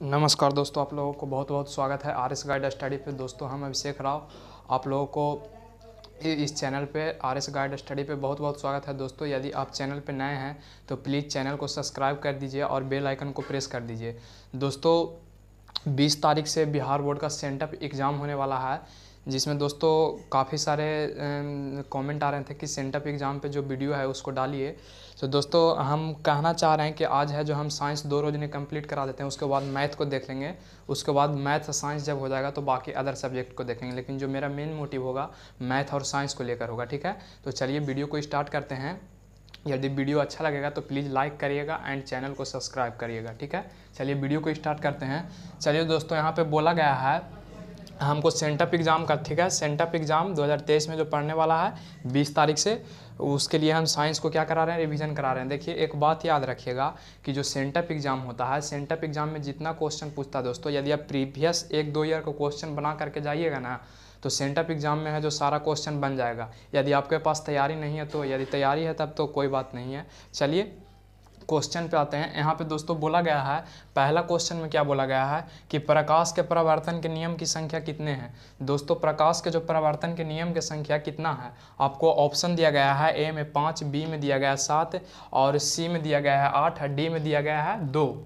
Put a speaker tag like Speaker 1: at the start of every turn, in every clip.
Speaker 1: नमस्कार दोस्तों, आप लोगों को बहुत बहुत स्वागत है आर एस गाइड स्टडी पे। दोस्तों हम अभिषेक राव, आप लोगों को इस चैनल पे आर एस गाइड स्टडी पे बहुत बहुत स्वागत है। दोस्तों यदि आप चैनल पे नए हैं तो प्लीज़ चैनल को सब्सक्राइब कर दीजिए और बेल आइकन को प्रेस कर दीजिए। दोस्तों 20 तारीख से बिहार बोर्ड का सेंटअप एग्ज़ाम होने वाला है, जिसमें दोस्तों काफ़ी सारे कमेंट आ रहे थे कि सेंटअप एग्ज़ाम पे जो वीडियो है उसको डालिए। तो दोस्तों हम कहना चाह रहे हैं कि आज है जो हम साइंस 2 रोज में कंप्लीट करा देते हैं, उसके बाद मैथ को देख लेंगे। उसके बाद मैथ और साइंस जब हो जाएगा तो बाकी अदर सब्जेक्ट को देखेंगे, लेकिन जो मेरा मेन मोटिव होगा मैथ और साइंस को लेकर होगा। ठीक है, तो चलिए वीडियो को स्टार्ट करते हैं। यदि वीडियो अच्छा लगेगा तो प्लीज़ लाइक करिएगा एंड चैनल को सब्सक्राइब करिएगा। ठीक है, चलिए वीडियो को स्टार्ट करते हैं। चलिए दोस्तों, यहाँ पे बोला गया है हमको सेंटअप एग्ज़ाम का, ठीक है, सेंटअप एग्ज़ाम 2023 में जो पढ़ने वाला है 20 तारीख से, उसके लिए हम साइंस को क्या करा रहे हैं, रिवीजन करा रहे हैं। देखिए एक बात याद रखिएगा कि जो सेंटअप एग्ज़ाम होता है, सेंटअप एग्ज़ाम में जितना क्वेश्चन पूछता है दोस्तों, यदि आप प्रीवियस 1-2 ईयर का क्वेश्चन बना करके जाइएगा ना तो सेंटअप एग्ज़ाम में है जो सारा क्वेश्चन बन जाएगा। यदि आपके पास तैयारी नहीं है तो, यदि तैयारी है तब तो कोई बात नहीं है। चलिए क्वेश्चन पे आते हैं। यहाँ पे दोस्तों बोला गया है, पहला क्वेश्चन में क्या बोला गया है कि प्रकाश के परावर्तन के नियम की संख्या कितने हैं। दोस्तों प्रकाश के जो परावर्तन के नियम की संख्या कितना है, आपको ऑप्शन दिया गया है। ए में 5, बी में दिया गया है 7 और सी में दिया गया है 8, डी में दिया गया है 2।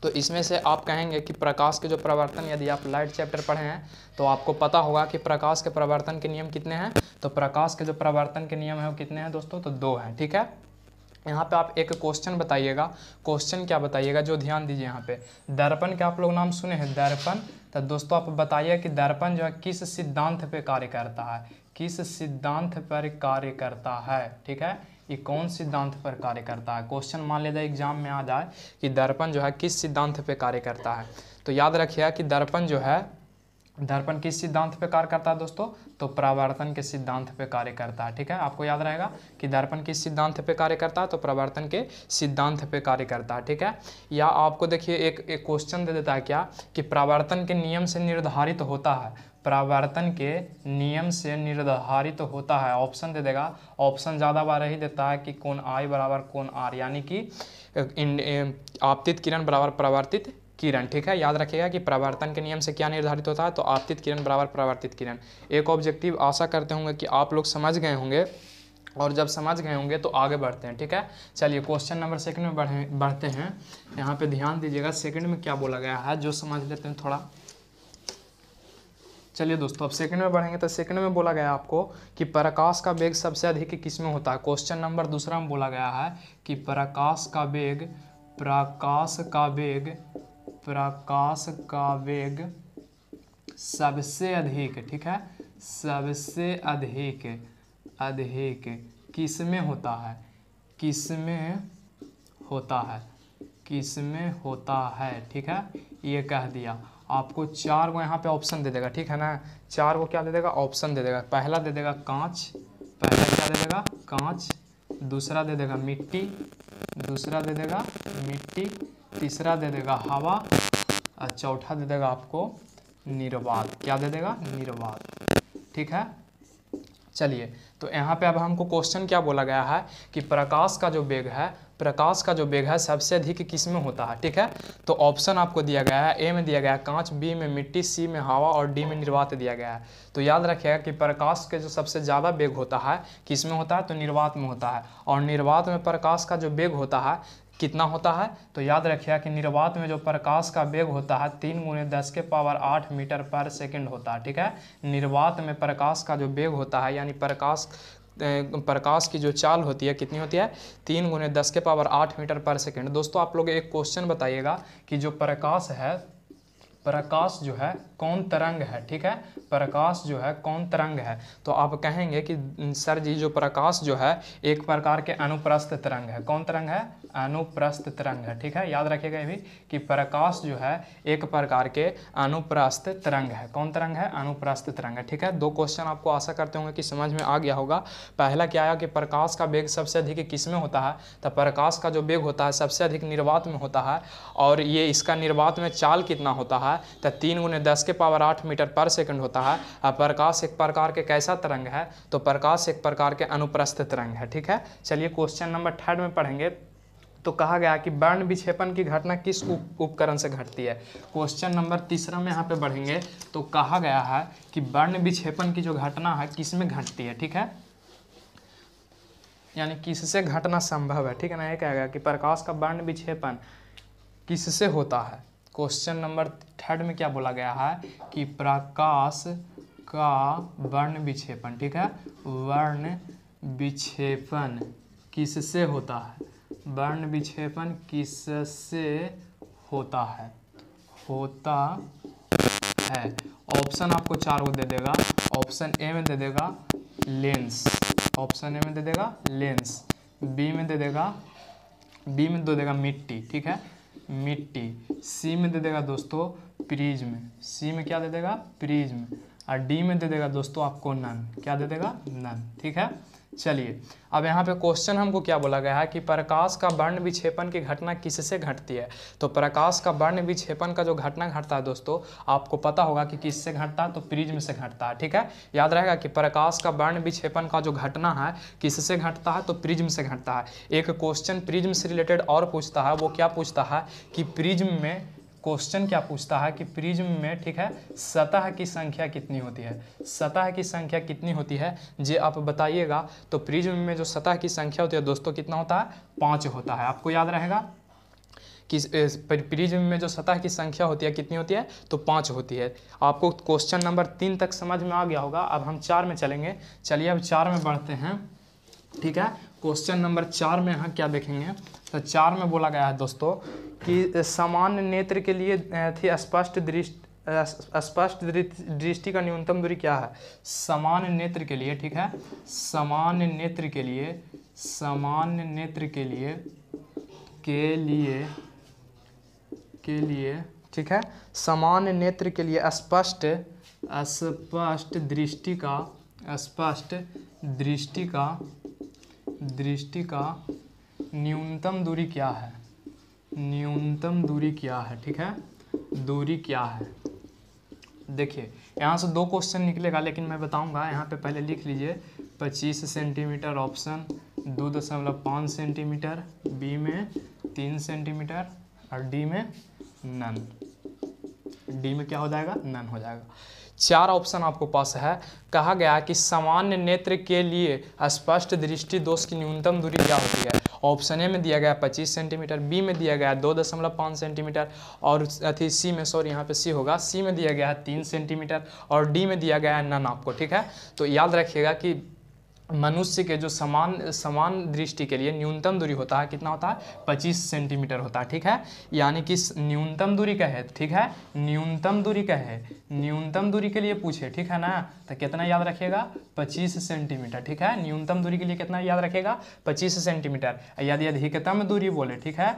Speaker 1: तो इसमें से आप कहेंगे कि प्रकाश के जो परावर्तन, यदि आप लाइट चैप्टर पढ़े हैं तो आपको पता होगा कि प्रकाश के परावर्तन के नियम कितने हैं। तो प्रकाश के जो परावर्तन के नियम है वो कितने हैं दोस्तों, तो 2 हैं। ठीक है, यहाँ पे आप एक क्वेश्चन बताइएगा। क्वेश्चन क्या बताइएगा, जो ध्यान दीजिए यहाँ पे, दर्पण के आप लोग नाम सुने हैं, दर्पण। तो दोस्तों आप बताइए कि दर्पण जो है किस सिद्धांत पे कार्य करता है, किस सिद्धांत पर कार्य करता है। ठीक है, ये कौन सिद्धांत पर कार्य करता है। क्वेश्चन मान लीजिए एग्जाम में आ जाए कि दर्पण जो है किस सिद्धांत पे कार्य करता है, तो याद रखिएगा कि दर्पण जो है, दर्पण किस सिद्धांत पे कार्य करता है दोस्तों, तो परावर्तन के सिद्धांत पे कार्य करता है। ठीक है, आपको याद रहेगा कि दर्पण किस सिद्धांत पे कार्य करता है, तो परावर्तन के सिद्धांत पे कार्य करता है। ठीक है, या आपको देखिए एक क्वेश्चन दे देता है क्या कि परावर्तन के नियम से निर्धारित होता है, परावर्तन के नियम से निर्धारित होता है। ऑप्शन दे देगा, ऑप्शन ज़्यादा बार ही देता है कि कोण आई बराबर कोण आर, यानी कि आपतित किरण बराबर परावर्तित किरण। ठीक है, याद रखिएगा कि परावर्तन के नियम से क्या निर्धारित होता है, तो आपतित किरण बराबर परावर्तित किरण। एक ऑब्जेक्टिव आशा करते होंगे कि आप लोग समझ गए होंगे, और जब समझ गए होंगे तो आगे बढ़ते हैं। ठीक है, चलिए क्वेश्चन नंबर 2 में बढ़ते हैं। यहाँ पे ध्यान दीजिएगा, सेकंड में क्या बोला गया है, जो समझ लेते हैं थोड़ा। चलिए दोस्तों अब सेकंड में बढ़ेंगे। तो सेकंड में बोला गया आपको कि प्रकाश का वेग सबसे अधिक किस में होता है। क्वेश्चन नंबर 2 में बोला गया है कि प्रकाश का वेग सबसे अधिक, ठीक है, सबसे अधिक किस में होता है, किस में होता है। ठीक है, ये कह दिया। आपको 4 को यहाँ पे ऑप्शन दे देगा, ठीक है ना, 4 को क्या दे देगा, ऑप्शन दे देगा। पहला दे देगा कांच, पहला क्या दे देगा, कांच। दूसरा दे देगा मिट्टी, तीसरा दे देगा हवा और चौथा दे देगा आपको निर्वात। क्या दे देगा, निर्वात। ठीक है, चलिए तो यहाँ पे अब हमको क्वेश्चन क्या बोला गया है कि प्रकाश का जो वेग है सबसे अधिक किस में होता है। ठीक है, तो ऑप्शन आपको दिया गया है, ए में दिया गया है कांच, बी में मिट्टी, सी में हवा और डी में निर्वात दिया गया है। तो याद रखिएगा कि प्रकाश के जो सबसे ज़्यादा वेग होता है किस में होता है, तो निर्वात में होता है। और निर्वात में प्रकाश का जो वेग होता है कितना होता है, तो याद रखिएगा कि निर्वात में जो प्रकाश का वेग होता है 3 × 10⁸ मीटर पर सेकंड होता है। ठीक है, निर्वात में प्रकाश का जो वेग होता है, यानी प्रकाश की जो चाल होती है कितनी होती है, 3 × 10⁸ मीटर पर सेकंड। दोस्तों आप लोग एक क्वेश्चन बताइएगा कि जो प्रकाश है, प्रकाश जो है कौन तरंग है। ठीक है, प्रकाश जो है कौन तरंग है, तो आप कहेंगे कि सर जी जो प्रकाश जो है एक प्रकार के अनुप्रस्थ तरंग है। कौन तरंग है, अनुप्रस्थ तरंग है। ठीक है, याद रखिएगा ये भी कि प्रकाश जो है एक प्रकार के अनुप्रस्थ तरंग है। कौन तरंग है, अनुप्रस्थ तरंग है। ठीक है, 2 क्वेश्चन आपको आशा करते होंगे कि समझ में आ गया होगा। पहला क्या आया कि प्रकाश का वेग सबसे अधिक किस में होता है, तो प्रकाश का जो वेग होता है सबसे अधिक निर्वात में होता है। और ये इसका निर्वात में चाल कितना होता है, तो 3 × 10⁸ मीटर पर सेकंड होता है। प्रकाश एक प्रकार के कैसा तरंग है, तो प्रकाश एक प्रकार के अनुप्रस्थ तरंग है। ठीक है, चलिए क्वेश्चन नंबर 3 में पढ़ेंगे। तो कहा गया कि वर्ण विक्षेपण की घटना किस उपकरण से घटती है। क्वेश्चन नंबर तीसरा में यहाँ पे बढ़ेंगे तो कहा गया है कि वर्ण विक्षेपण की जो घटना है किस में घटती है, ठीक है, यानी किससे घटना संभव है, ठीक है ना। ये कहेगा कि प्रकाश का वर्ण विक्षेपण किससे होता है। क्वेश्चन नंबर थर्ड में क्या बोला गया है कि प्रकाश का वर्ण विक्षेपण, ठीक है, वर्ण विक्षेपण किससे होता है, वर्ण विक्षेपण किससे होता है, ऑप्शन आपको 4 को दे देगा। ऑप्शन ए में दे देगा लेंस, ऑप्शन ए में दे देगा लेंस, बी में दे देगा मिट्टी, ठीक है, मिट्टी, सी में दे देगा दोस्तों प्रिज्म, सी में क्या दे देगा प्रिज्म, और डी में दे देगा दोस्तों आपको नन, क्या दे देगा नन, ठीक है। चलिए अब यहाँ पे क्वेश्चन हमको क्या बोला गया है कि प्रकाश का वर्ण विक्षेपण की घटना किससे घटती है। तो प्रकाश का वर्ण विक्षेपण का जो घटना घटता है दोस्तों आपको पता होगा कि किससे घटता है, तो प्रिज्म से घटता है, ठीक है। याद रहेगा कि प्रकाश का वर्ण विक्षेपण का जो घटना है किससे घटता है, तो प्रिज्म से घटता है। एक क्वेश्चन प्रिज्म से रिलेटेड और पूछता है, वो क्या पूछता है कि प्रिज्म में, क्वेश्चन क्या पूछता है कि प्रिज्म में, ठीक है, सतह की संख्या कितनी होती है, सतह की संख्या कितनी होती है जी आप बताइएगा। तो प्रिज्म में जो सतह की संख्या होती है दोस्तों कितना होता है, 5 होता है। आपको याद रहेगा कि प्रिज्म में जो सतह की संख्या होती है कितनी होती है, तो 5 होती है। आपको क्वेश्चन नंबर 3 तक समझ में आ गया होगा। अब हम 4 में चलेंगे। चलिए अब 4 में बढ़ते हैं, ठीक है। क्वेश्चन नंबर 4 में यहाँ क्या देखेंगे, तो 4 में बोला गया है दोस्तों कि सामान्य नेत्र के लिए थी स्पष्ट दृष्टि का न्यूनतम दूरी क्या है। सामान्य नेत्र के लिए, ठीक है, सामान्य नेत्र के लिए ठीक है, सामान्य नेत्र के लिए स्पष्ट दृष्टि का न्यूनतम दूरी क्या है, न्यूनतम दूरी क्या है, ठीक है, दूरी क्या है। देखिए यहाँ से 2 क्वेश्चन निकलेगा लेकिन मैं बताऊंगा। यहाँ पे पहले लिख लीजिए 25 सेंटीमीटर ऑप्शन, 2.5 सेंटीमीटर, बी में 3 सेंटीमीटर और डी में नन, डी में क्या हो जाएगा, नन हो जाएगा। 4 ऑप्शन आपको पास है। कहा गया कि सामान्य नेत्र के लिए स्पष्ट दृष्टि दोष की न्यूनतम दूरी क्या होती है। ऑप्शन ए में दिया गया 25 सेंटीमीटर, बी में दिया गया 2.5 सेंटीमीटर और सी में, सॉरी यहाँ पे सी होगा, सी में दिया गया है 3 सेंटीमीटर और डी में दिया गया है नन आपको, ठीक है। तो याद रखिएगा कि मनुष्य के जो समान दृष्टि के लिए न्यूनतम दूरी होता है कितना होता है, 25 सेंटीमीटर होता है, ठीक है। यानी कि न्यूनतम दूरी का है, ठीक है, न्यूनतम दूरी का है, न्यूनतम दूरी के लिए पूछे, ठीक है ना, तो कितना याद रखिएगा, 25 सेंटीमीटर, ठीक है। न्यूनतम दूरी के लिए कितना याद रखिएगा, 25 सेंटीमीटर। यदि अधिकतम दूरी बोले, ठीक है,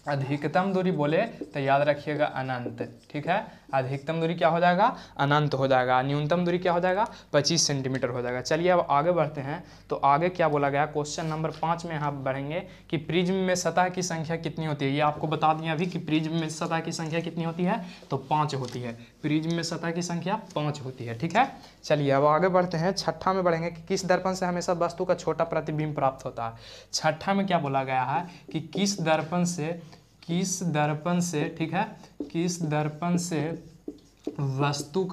Speaker 1: अधिकतम दूरी बोले तो याद रखिएगा अनंत, ठीक है। अधिकतम दूरी क्या हो जाएगा, अनंत हो जाएगा। न्यूनतम दूरी क्या हो जाएगा, 25 सेंटीमीटर हो जाएगा। चलिए अब आगे बढ़ते हैं। तो आगे क्या बोला गया, क्वेश्चन नंबर 5 में यहाँ बढ़ेंगे कि प्रिज्म में सतह की संख्या कितनी होती है। ये आपको बता दिया अभी कि प्रिज्म में सतह की संख्या कितनी होती है, तो 5 होती है। प्रिज्म में सतह की संख्या 5 होती है, ठीक है। चलिए अब आगे बढ़ते हैं। 6ठा में बढ़ेंगे कि किस दर्पण से हमेशा वस्तु का छोटा प्रतिबिंब प्राप्त होता है। 6ठा में क्या बोला गया है कि किस दर्पण से, ठीक है, किस दर्पण से वस्तु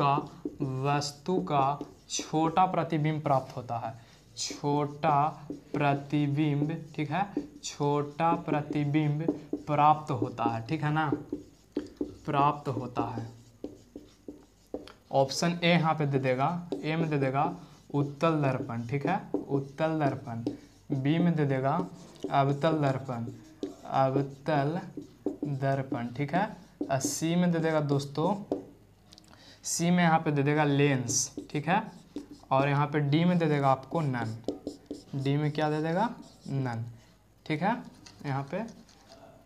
Speaker 1: का छोटा प्रतिबिंब प्राप्त होता है, छोटा प्रतिबिंब, ठीक है, छोटा प्रतिबिंब प्राप्त होता है, ठीक है ना, प्राप्त होता है। ऑप्शन ए यहाँ पे दे देगा, ए में दे देगा उत्तल दर्पण, ठीक है, उत्तल दर्पण, बी में दे देगा अवतल दर्पण, ठीक है। सी में दे देगा दोस्तों, सी में यहाँ पे दे देगा लेंस, ठीक है, और यहाँ पे डी में दे देगा आपको नन, डी में क्या दे देगा, नन, ठीक है। यहाँ पे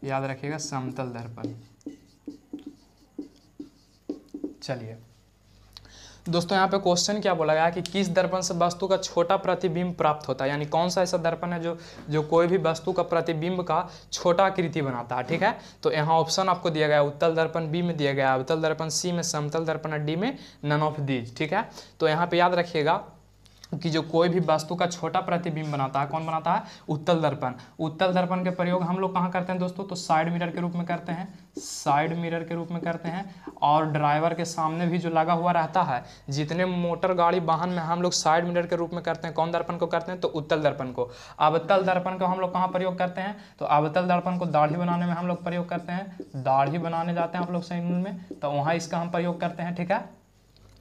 Speaker 1: याद रखिएगा समतल दर्पण। चलिए दोस्तों यहाँ पे क्वेश्चन क्या बोला गया कि किस दर्पण से वस्तु का छोटा प्रतिबिंब प्राप्त होता है, यानी कौन सा ऐसा दर्पण है जो कोई भी वस्तु का प्रतिबिंब का छोटा आकृति बनाता है, ठीक है। तो यहाँ ऑप्शन आपको दिया गया उत्तल दर्पण, बी में दिया गया अवतल दर्पण, सी में समतल दर्पण और डी में नन ऑफ दीज, ठीक है। तो यहाँ पे याद रखिएगा कि जो कोई भी वस्तु का छोटा प्रतिबिंब बनाता है, कौन बनाता है? उत्तल दर्पण। उत्तल दर्पण के प्रयोग हम लोग कहाँ करते हैं दोस्तों? तो साइड मिरर के रूप में करते हैं, साइड मिरर के रूप में करते हैं। और ड्राइवर के सामने भी जो लगा हुआ रहता है, जितने मोटर गाड़ी वाहन में हम लोग साइड मिरर के रूप में करते हैं, कौन दर्पण को करते हैं? तो उत्तल दर्पण को। अवतल दर्पण को हम लोग कहाँ प्रयोग करते हैं? तो अवतल दर्पण को दाढ़ी बनाने में हम लोग प्रयोग करते हैं। दाढ़ी बनाने जाते हैं आप लोग सैलून में, तो वहाँ इसका हम प्रयोग करते हैं, ठीक है।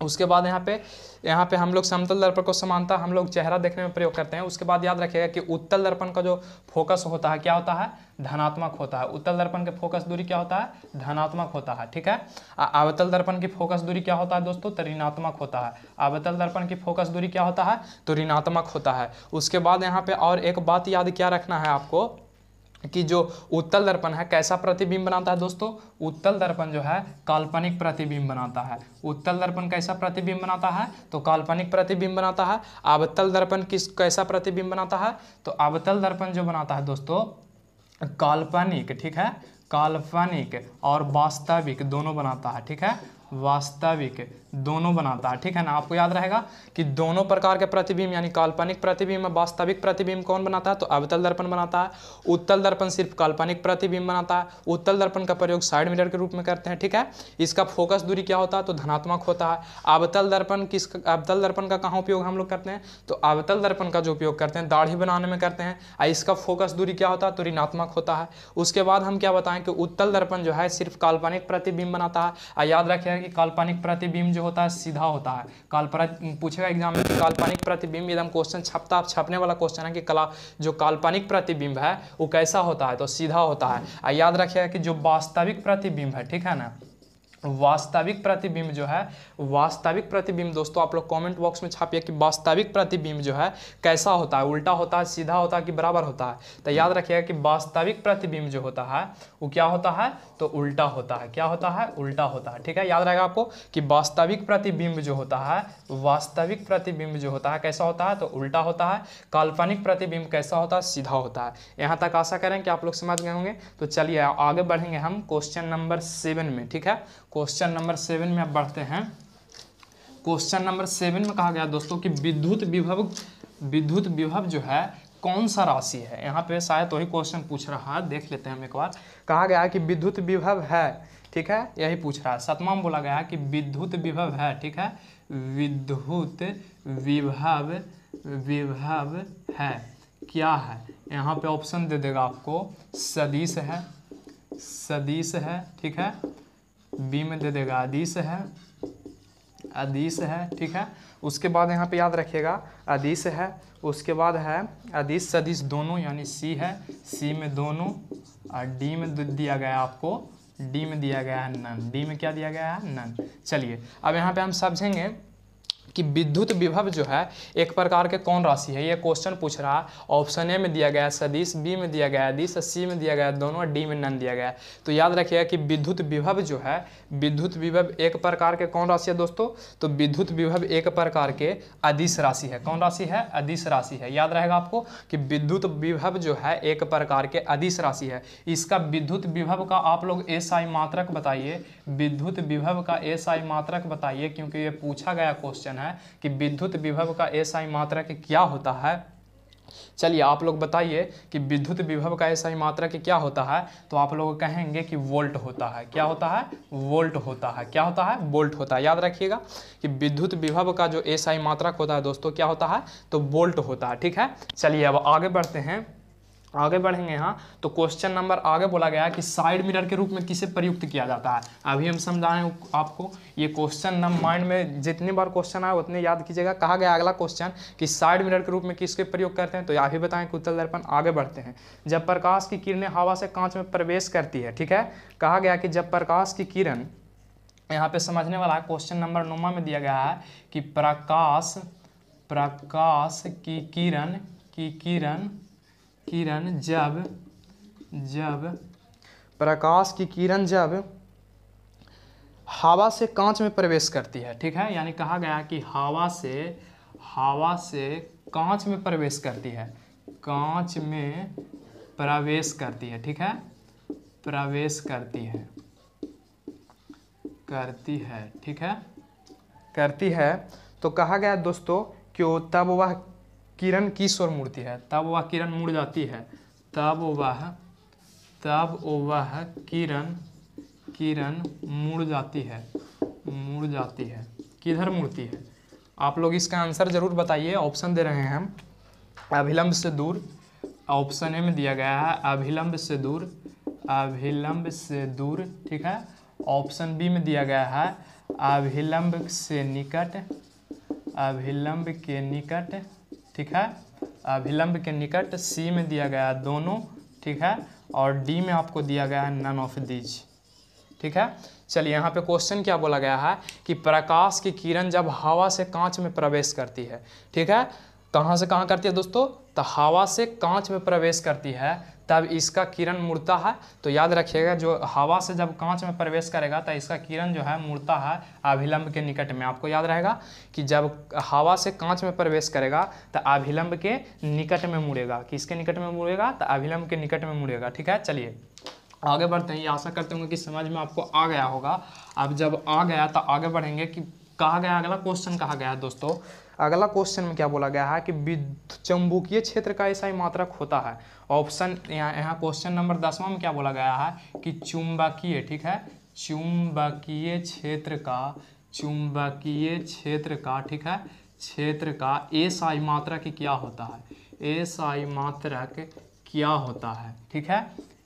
Speaker 1: उसके बाद यहाँ पे हम लोग समतल दर्पण को समानता हम लोग चेहरा देखने में प्रयोग करते हैं। उसके बाद याद रखिएगा कि उत्तल दर्पण का जो फोकस होता है क्या होता है? धनात्मक होता है। उत्तल दर्पण के फोकस दूरी क्या होता है? धनात्मक होता है, ठीक है। अवतल दर्पण की फोकस दूरी क्या होता है दोस्तों? तो ऋणात्मक होता है। अवतल दर्पण की फोकस दूरी क्या होता है? तो ऋणात्मक होता है। उसके बाद यहाँ पे और एक बात याद क्या रखना है आपको कि जो उत्तल दर्पण है कैसा प्रतिबिंब बनाता है दोस्तों? उत्तल दर्पण जो है काल्पनिक प्रतिबिंब बनाता है। उत्तल दर्पण कैसा प्रतिबिंब बनाता है? तो काल्पनिक प्रतिबिंब बनाता है। अवतल दर्पण कैसा प्रतिबिंब बनाता है? तो अवतल दर्पण जो बनाता है दोस्तों काल्पनिक, ठीक है, काल्पनिक और वास्तविक दोनों बनाता है, ठीक है, वास्तविक दोनों बनाता है, ठीक है ना। आपको याद रहेगा कि दोनों प्रकार के प्रतिबिंब यानी काल्पनिक प्रतिबिंब और वास्तविक प्रतिबिंब कौन बनाता है? तो अवतल दर्पण बनाता है। उत्तल दर्पण सिर्फ काल्पनिक प्रतिबिंब बनाता है। उत्तल दर्पण का प्रयोग साइड मिरर के रूप में करते हैं, ठीक है। इसका फोकस दूरी क्या होता है? तो धनात्मक होता है। अवतल दर्पण का कहाँ उपयोग हम लोग करते हैं? तो अवतल दर्पण का जो उपयोग करते हैं दाढ़ी बनाने में करते हैं, और इसका फोकस दूरी क्या होता है? तो ऋणात्मक होता है। उसके बाद हम क्या बताएं कि उत्तल दर्पण जो है सिर्फ काल्पनिक प्रतिबिंब बनाता है। और याद रखिएगा कि काल्पनिक प्रतिबिंब जो होता है सीधा होता है। पूछेगा एग्जाम में कि काल्पनिक प्रतिबिंब, एकदम क्वेश्चन छपने वाला क्वेश्चन है कि जो काल्पनिक प्रतिबिंब है वो कैसा होता है? तो सीधा होता है। और याद रखिएगा कि जो वास्तविक प्रतिबिंब है, ठीक है ना, वास्तविक प्रतिबिंब जो है, वास्तविक प्रतिबिंब दोस्तों आप लोग कमेंट बॉक्स में छापिए कि वास्तविक प्रतिबिंब जो है कैसा होता है? उल्टा होता है, सीधा होता है कि बराबर होता है? तो याद रखिएगा कि वास्तविक प्रतिबिंब जो होता है वो क्या होता है? तो उल्टा होता है। क्या होता है? उल्टा होता है, ठीक है। याद रहेगा आपको कि वास्तविक प्रतिबिंब जो होता है, वास्तविक प्रतिबिंब जो होता है कैसा होता है? तो उल्टा होता है। काल्पनिक प्रतिबिंब कैसा होता है? सीधा होता है। यहाँ तक आशा करें कि आप लोग समझ गए होंगे। तो चलिए आगे बढ़ेंगे हम क्वेश्चन नंबर 7 में, ठीक है। क्वेश्चन नंबर 7 में अब बढ़ते हैं। क्वेश्चन नंबर 7 में कहा गया दोस्तों कि विद्युत विभव जो है कौन सा राशि है? यहाँ पे शायद वही क्वेश्चन पूछ रहा है, देख लेते हैं हम एक बार। कहा गया है कि विद्युत विभव है, ठीक है, यही पूछ रहा है। 7वां में बोला गया है कि विद्युत विभव है, ठीक है, विद्युत विभव है, क्या है? यहाँ पे ऑप्शन दे देगा आपको, सदिश है, सदिश है, ठीक है, बी में दे देगा अदिश है, अदिश है, ठीक है। उसके बाद यहाँ पे याद रखिएगा अदिश है, उसके बाद है अदिश सदिश दोनों यानी सी है, सी में दोनों, और डी में दिया गया है आपको, डी में दिया गया है नन, डी में क्या दिया गया है? नन। चलिए अब यहाँ पे हम समझेंगे कि विद्युत विभव जो है एक प्रकार के कौन राशि है? ये क्वेश्चन पूछ रहा है। ऑप्शन ए में दिया गया है सदिश, बी में दिया गया है अदिश, सी में दिया गया है दोनों, और डी में नन दिया गया है। तो याद रखिएगा कि विद्युत विभव जो है, विद्युत विभव एक प्रकार के कौन राशि है दोस्तों? तो विद्युत विभव एक प्रकार के अदिश राशि है। कौन राशि है? अदिश राशि है। याद रहेगा आपको कि विद्युत विभव जो है एक प्रकार के अदिश राशि है। इसका विद्युत विभव का आप लोग एसआई मात्रक बताइए, विद्युत विभव का एसआई मात्रक बताइए, क्योंकि ये पूछा गया क्वेश्चन है कि विद्युत विभव का एसआई मात्रक क्या होता है। चलिए आप लोग बताइए कि विद्युत विभव का एसआई मात्रक क्या होता है? तो आप लोग कहेंगे कि वोल्ट होता है। क्या होता है? वोल्ट होता है। क्या होता है? वोल्ट होता है। याद रखिएगा कि विद्युत विभव का जो एसआई मात्रक होता है दोस्तों क्या होता है? तो वोल्ट होता है, ठीक है। चलिए अब आगे बढ़ते हैं, आगे बढ़ेंगे यहाँ। तो क्वेश्चन नंबर आगे बोला गया कि साइड मिरर के रूप में किसे प्रयुक्त किया जाता है? अभी हम समझाएं आपको। ये क्वेश्चन नंबर माइंड में जितनी बार क्वेश्चन आए उतने याद कीजिएगा। कहा गया अगला क्वेश्चन कि साइड मिरर के रूप में किसके प्रयोग करते हैं? तो यह भी बताएं कि उत्तल दर्पण। आगे बढ़ते हैं। जब प्रकाश की किरणें हवा से कांच में प्रवेश करती है, ठीक है। कहा गया कि जब प्रकाश की किरण, यहाँ पे समझने वाला है, क्वेश्चन नंबर 9 में दिया गया है कि प्रकाश की किरण जब प्रकाश की किरण जब हवा से कांच में प्रवेश करती है, ठीक है। यानी कहा गया कि हवा से कांच में प्रवेश करती है, कांच में प्रवेश करती है, ठीक है, प्रवेश करती है, ठीक है, करती है। तो कहा गया दोस्तों क्यों, तब वह किरण किस ओर मुड़ती है, तब वह किरण मुड़ जाती है, तब वह किरण मुड़ जाती है, किधर मुड़ती है? आप लोग इसका आंसर जरूर बताइए। ऑप्शन दे रहे हैं हम। अभिलंब से दूर, ऑप्शन ए में दिया गया है अभिलंब से दूर, ठीक है। ऑप्शन बी में दिया गया है अभिलंब से निकट, ठीक है, अभिलंब के निकट। सी में दिया गया दोनों, ठीक है, और डी में आपको दिया गया है नन ऑफ दीज, ठीक है। चलिए यहाँ पे क्वेश्चन क्या बोला गया है कि प्रकाश की किरण जब हवा से कांच में प्रवेश करती है, ठीक है, कहाँ से कहाँ करती है दोस्तों, तो हवा से कांच में प्रवेश करती है, तब इसका किरण मुड़ता है। तो याद रखिएगा, जो हवा से जब कांच में प्रवेश करेगा तो इसका किरण जो है मुड़ता है अभिलंब के निकट में। आपको याद रहेगा कि जब हवा से कांच में प्रवेश करेगा तो अभिलंब के निकट में मुड़ेगा। किसके निकट में मुड़ेगा, तो अभिलंब के निकट में मुड़ेगा, ठीक है। चलिए आगे बढ़ते हैं। ये आशा करते होंगे कि समझ में आपको आ गया होगा। अब जब आ गया तो आगे बढ़ेंगे कि कहा गया, अगला क्वेश्चन कहा गया है दोस्तों। अगला क्वेश्चन में क्या बोला गया है कि चुंबकीय क्षेत्र का ऐसा ही मात्रक होता है। ऑप्शन यहाँ क्वेश्चन नंबर 10वां में क्या बोला गया है कि चुंबकीय, ठीक है, चुंबकीय क्षेत्र का, ठीक है, क्षेत्र का एसआई मात्रक क्या होता है, एसआई मात्रक क्या होता है, ठीक है,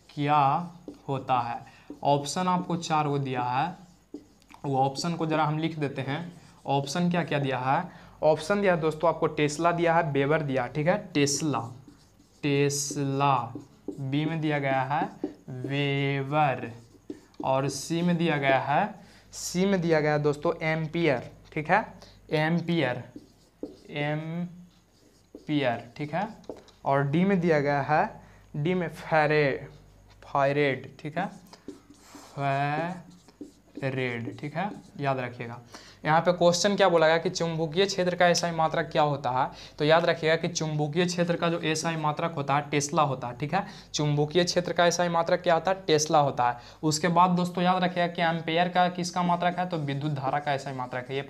Speaker 1: क्या होता है। ऑप्शन आपको 4 वो दिया है, वो ऑप्शन को जरा हम लिख देते हैं। ऑप्शन क्या क्या दिया है, ऑप्शन दिया है दोस्तों आपको टेस्ला दिया है, वेबर दिया, ठीक है, टेस्ला, बी में दिया गया है वेबर, और सी में दिया गया है दोस्तों एम्पियर, ठीक है, एम्पियर, ठीक है, और डी में दिया गया है, डी में फायरेड, ठीक है, फायरेड, ठीक है, याद रखिएगा। यहाँ पे क्वेश्चन क्या बोला गया कि चुंबकीय क्षेत्र का एसआई मात्रक क्या होता है। तो याद रखिएगा कि चुंबकीय क्षेत्र का जो एसआई मात्रक होता है टेस्ला होता है, ठीक है। चुंबकीय क्षेत्र का एसआई मात्रक क्या होता है, टेस्ला होता है। उसके बाद दोस्तों याद रखिएगा कि एम्पेयर का किसका मात्रक है, तो विद्युत धारा का एसआई मात्रक है। ये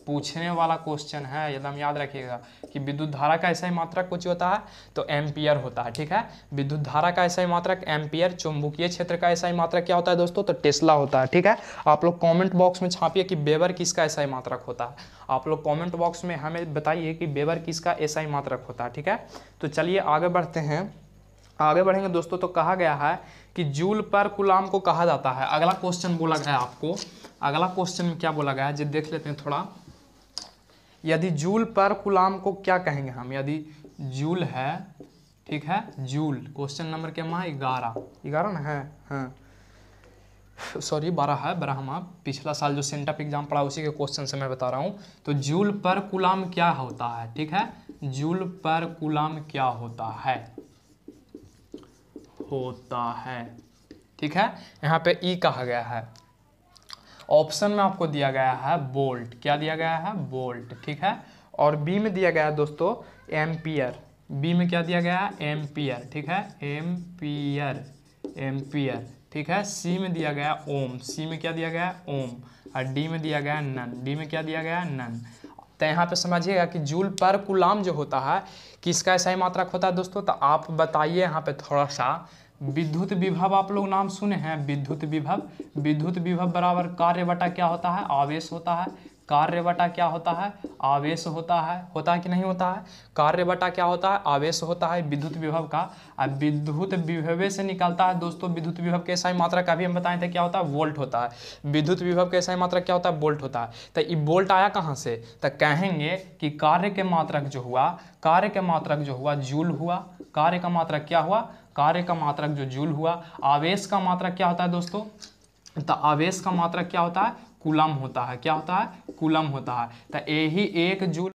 Speaker 1: पूछने वाला क्वेश्चन है, एकदम याद रखिएगा कि विद्युत धारा का एसआई मात्रक कुछ होता है तो एम्पियर होता है, ठीक है। विद्युत धारा का एसआई मात्रक एम्पियर, चुंबकीय क्षेत्र का एसआई मात्रक क्या होता है दोस्तों, तो टेस्ला होता है, ठीक है। आप लोग कॉमेंट बॉक्स में छापिए कि वेबर किसका एसआई मात्रक होता है। आप लोग कमेंट बॉक्स में हमें बताइए कि वेबर किसका एसआई मात्रक होता है, ठीक है। तो चलिए आगे बढ़ते हैं। आगे बढ़ेंगे दोस्तों तो कहा गया है कि जूल पर कूलाम को कहा जाता है। अगला क्वेश्चन बोला गया है आपको, अगला क्वेश्चन में क्या बोला गया है जी देख लेते हैं थोड़ा। यदि जूल पर कूलाम को क्या कहेंगे हम, यदि जूल है, ठीक है, जूल, क्वेश्चन नंबर क्या है 11 ना है, हाँ सॉरी 12 है, ब्रह्मा पिछला साल जो सेंटअप एग्जाम पढ़ा उसी के क्वेश्चन से मैं बता रहा हूँ। तो जूल पर कूलाम क्या होता है, ठीक है, जूल पर कूलाम क्या होता है, ठीक है। यहाँ पे ई कहा गया है। ऑप्शन में आपको दिया गया है वोल्ट, क्या दिया गया है, वोल्ट, ठीक है, और बी में दिया गया है दोस्तों एम्पियर, बी में क्या दिया गया है, एम्पियर, ठीक है, एम्पियर, ठीक है। सी में दिया गया ओम, सी में क्या दिया गया है, ओम, और डी में दिया गया नन, डी में क्या दिया गया है, नन। तो यहाँ पे समझिएगा कि जूल पर कूलाम जो होता है किसका एसआई मात्रक होता है दोस्तों। तो आप बताइए यहाँ पे थोड़ा सा, विद्युत विभव आप लोग नाम सुने हैं, विद्युत विभव बराबर कार्य बटा क्या होता है, आवेश होता है। कार्य बटा क्या होता है, आवेश होता है कि नहीं होता है। कार्य बटा क्या होता है, आवेश होता है विद्युत विभव का। अब विद्युत विभव से निकलता है दोस्तों विद्युत विभव के एसआई मात्रक अभी हम बताए थे क्या होता है, वोल्ट होता है। विद्युत विभव के एसआई मात्रक क्या होता है, वोल्ट होता है। तो ये वोल्ट आया कहाँ से, तो कहेंगे कि कार्य के मात्रक जो हुआ जूल हुआ। कार्य का मात्रक क्या हुआ, कार्य का मात्रक जो जूल हुआ। आवेश का मात्रक क्या होता है दोस्तों, तो आवेश का मात्रक क्या होता है, कूलम होता है। क्या होता है, कूलम होता है। तो यही 1 जूल